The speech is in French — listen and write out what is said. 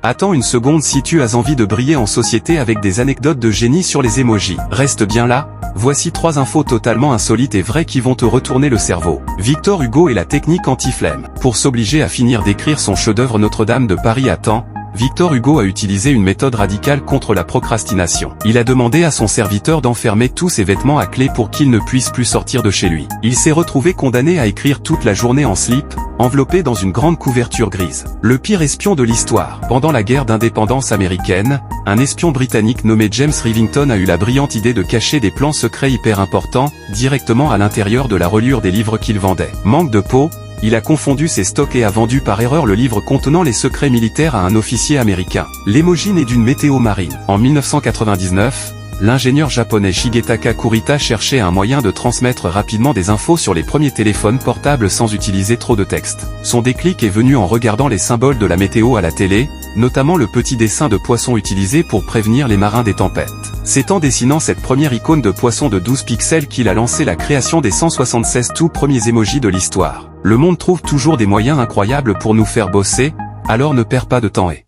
Attends une seconde, si tu as envie de briller en société avec des anecdotes de génie sur les emojis, reste bien là. Voici 3 infos totalement insolites et vraies qui vont te retourner le cerveau. Victor Hugo et la technique anti-flemme. Pour s'obliger à finir d'écrire son chef-d'œuvre Notre-Dame de Paris à temps, Victor Hugo a utilisé une méthode radicale contre la procrastination. Il a demandé à son serviteur d'enfermer tous ses vêtements à clé pour qu'il ne puisse plus sortir de chez lui. Il s'est retrouvé condamné à écrire toute la journée en slip, enveloppé dans une grande couverture grise. Le pire espion de l'histoire. Pendant la guerre d'indépendance américaine, un espion britannique nommé James Rivington a eu la brillante idée de cacher des plans secrets hyper importants, directement à l'intérieur de la reliure des livres qu'il vendait. Manque de peau, il a confondu ses stocks et a vendu par erreur le livre contenant les secrets militaires à un officier américain. L'emoji naît d'une météo marine. En 1999, l'ingénieur japonais Shigetaka Kurita cherchait un moyen de transmettre rapidement des infos sur les premiers téléphones portables sans utiliser trop de texte. Son déclic est venu en regardant les symboles de la météo à la télé, notamment le petit dessin de poisson utilisé pour prévenir les marins des tempêtes. C'est en dessinant cette première icône de poisson de 12 pixels qu'il a lancé la création des 176 tout premiers emojis de l'histoire. Le monde trouve toujours des moyens incroyables pour nous faire bosser, alors ne perds pas de temps et